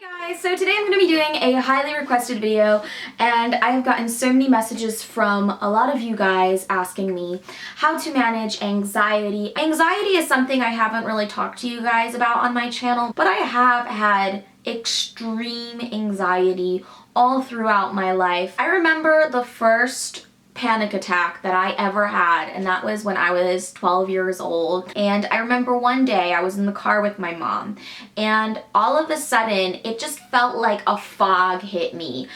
Guys, so today I'm going to be doing a highly requested video, and I've gotten so many messages from a lot of you guys asking me how to manage anxiety. Anxiety is something I haven't really talked to you guys about on my channel, but I have had extreme anxiety all throughout my life. I remember the first panic attack that I ever had, and that was when I was 12 years old. And I remember one day I was in the car with my mom, and all of a sudden it just felt like a fog hit me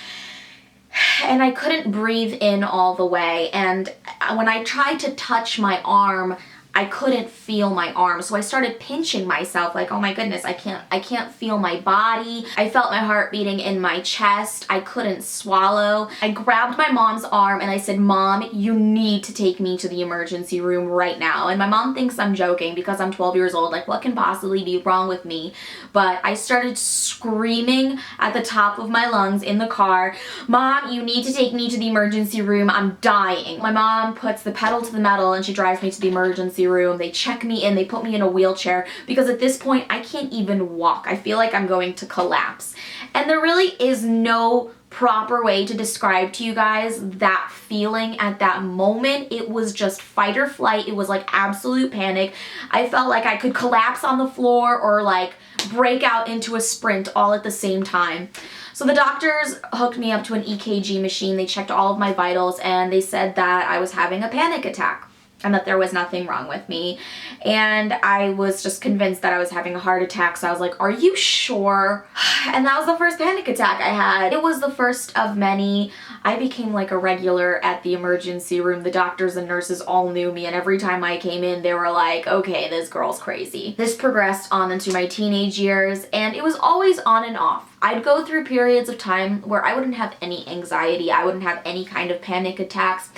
and I couldn't breathe in all the way, and when I tried to touch my arm, I couldn't feel my arm. So I started pinching myself like, oh my goodness, I can't feel my body. I felt my heart beating in my chest. I couldn't swallow. I grabbed my mom's arm and I said, Mom, you need to take me to the emergency room right now. And my mom thinks I'm joking because I'm 12 years old. Like, what can possibly be wrong with me? But I started screaming at the top of my lungs in the car, Mom, you need to take me to the emergency room. I'm dying. My mom puts the pedal to the metal and she drives me to the emergency room. They check me in, they put me in a wheelchair because at this point I can't even walk. I feel like I'm going to collapse. And there really is no proper way to describe to you guys that feeling at that moment. It was just fight or flight. It was like absolute panic. I felt like I could collapse on the floor or like break out into a sprint all at the same time. So the doctors hooked me up to an EKG machine. They checked all of my vitals and they said that I was having a panic attack and that there was nothing wrong with me. And I was just convinced that I was having a heart attack, so I was like, are you sure? And that was the first panic attack I had. It was the first of many. I became like a regular at the emergency room. The doctors and nurses all knew me, and every time I came in, they were like, okay, this girl's crazy. This progressed on into my teenage years, and it was always on and off. I'd go through periods of time where I wouldn't have any anxiety, I wouldn't have any kind of panic attacks,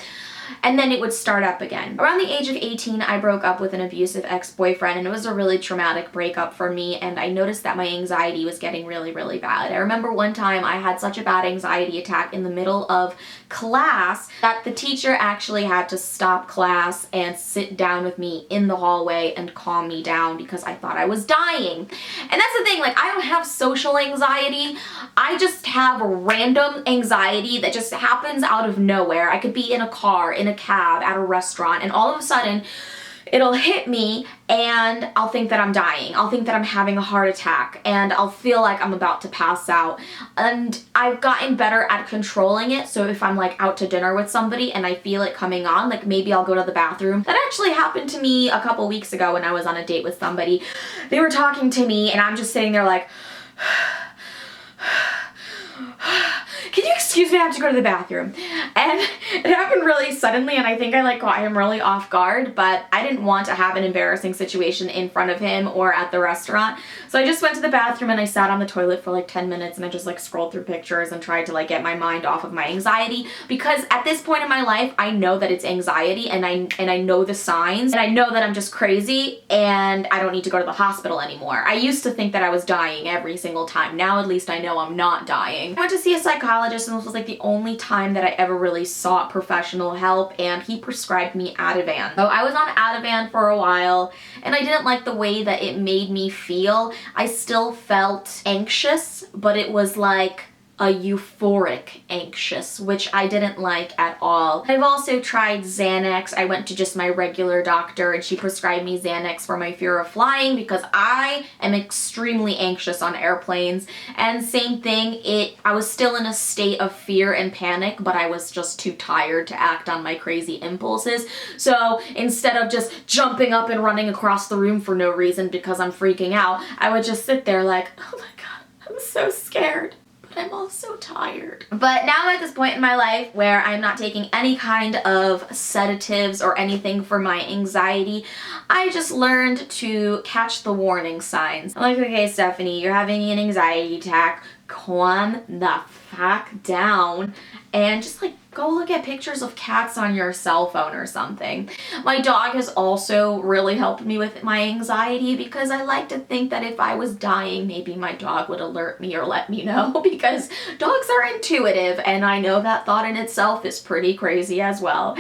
and then it would start up again. Around the age of 18, I broke up with an abusive ex-boyfriend, and it was a really traumatic breakup for me, and I noticed that my anxiety was getting really, really bad. I remember one time I had such a bad anxiety attack in the middle of class that the teacher actually had to stop class and sit down with me in the hallway and calm me down because I thought I was dying. And that's the thing, like, I don't have social anxiety. I just have random anxiety that just happens out of nowhere. I could be in a car, in a cab, at a restaurant, and all of a sudden it'll hit me and I'll think that I'm dying. I'll think that I'm having a heart attack and I'll feel like I'm about to pass out. And I've gotten better at controlling it, so if I'm like out to dinner with somebody and I feel it coming on, like maybe I'll go to the bathroom. That actually happened to me a couple weeks ago when I was on a date with somebody. They were talking to me and I'm just sitting there like, can you excuse me, I have to go to the bathroom. And it happened really suddenly, and I think I like caught him really off guard, but I didn't want to have an embarrassing situation in front of him or at the restaurant. So I just went to the bathroom and I sat on the toilet for like 10 minutes and I just like scrolled through pictures and tried to like get my mind off of my anxiety, because at this point in my life I know that it's anxiety, and I know the signs, and I know that I'm just crazy and I don't need to go to the hospital anymore. I used to think that I was dying every single time. Now at least I know I'm not dying. I went to see a psychologist, and this was like the only time that I ever really sought professional help, and he prescribed me Ativan. So I was on Ativan for a while and I didn't like the way that it made me feel. I still felt anxious, but it was like a euphoric anxious, which I didn't like at all. I've also tried Xanax. I went to just my regular doctor and she prescribed me Xanax for my fear of flying because I am extremely anxious on airplanes. And same thing, I was still in a state of fear and panic, but I was just too tired to act on my crazy impulses. So instead of just jumping up and running across the room for no reason because I'm freaking out, I would just sit there like, oh my God, I'm so scared. I'm also tired. But now I'm at this point in my life where I'm not taking any kind of sedatives or anything for my anxiety. I just learned to catch the warning signs. I'm like, okay, Stephanie, you're having an anxiety attack. Calm the fuck down and just like go look at pictures of cats on your cell phone or something. My dog has also really helped me with my anxiety because I like to think that if I was dying, maybe my dog would alert me or let me know, because dogs are intuitive, and I know that thought in itself is pretty crazy as well.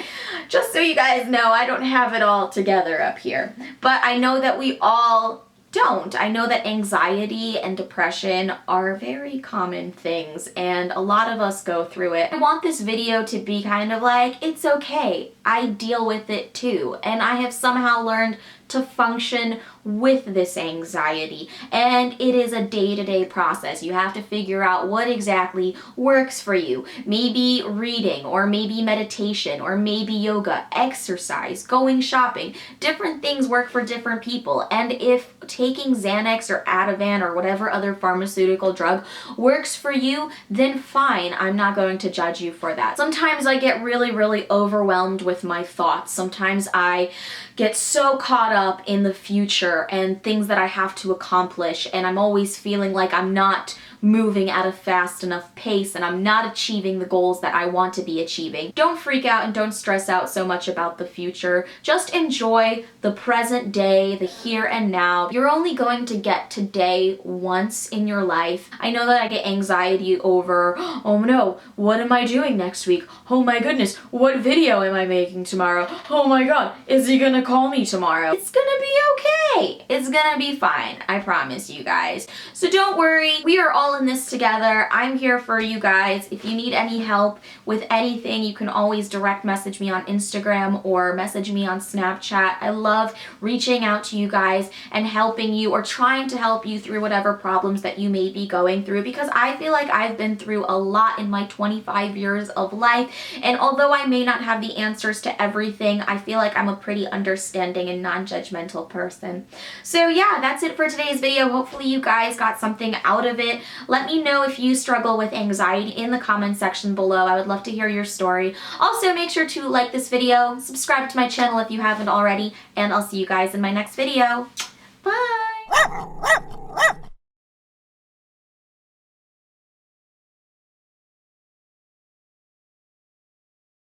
Just so you guys know, I don't have it all together up here, but I know that we all don't. I know that anxiety and depression are very common things, and a lot of us go through it. I want this video to be kind of like, it's okay, I deal with it too, and I have somehow learned to function with this anxiety, and it is a day-to-day process. You have to figure out what exactly works for you. Maybe reading, or maybe meditation, or maybe yoga, exercise, going shopping. Different things work for different people, and if taking Xanax or Ativan or whatever other pharmaceutical drug works for you, then fine, I'm not going to judge you for that. Sometimes I get really overwhelmed with my thoughts. Sometimes I get so caught up in the future and things that I have to accomplish, and I'm always feeling like I'm not moving at a fast enough pace and I'm not achieving the goals that I want to be achieving. Don't freak out and don't stress out so much about the future. Just enjoy the present day, the here and now. You're only going to get today once in your life. I know that I get anxiety over, oh no, what am I doing next week? Oh my goodness, what video am I making tomorrow? Oh my god, is he gonna call me tomorrow? It's gonna be okay. It's gonna be fine. I promise you guys. So don't worry, we are all in this together. I'm here for you guys. If you need any help with anything, you can always direct message me on Instagram or message me on Snapchat. I love reaching out to you guys and helping you or trying to help you through whatever problems that you may be going through, because I feel like I've been through a lot in my 25 years of life, and although I may not have the answers to everything, I feel like I'm a pretty understanding and non-judgmental person. So yeah, that's it for today's video. Hopefully you guys got something out of it. Let me know if you struggle with anxiety in the comment section below. I would love to hear your story. Also, make sure to like this video, subscribe to my channel if you haven't already, and I'll see you guys in my next video. Bye!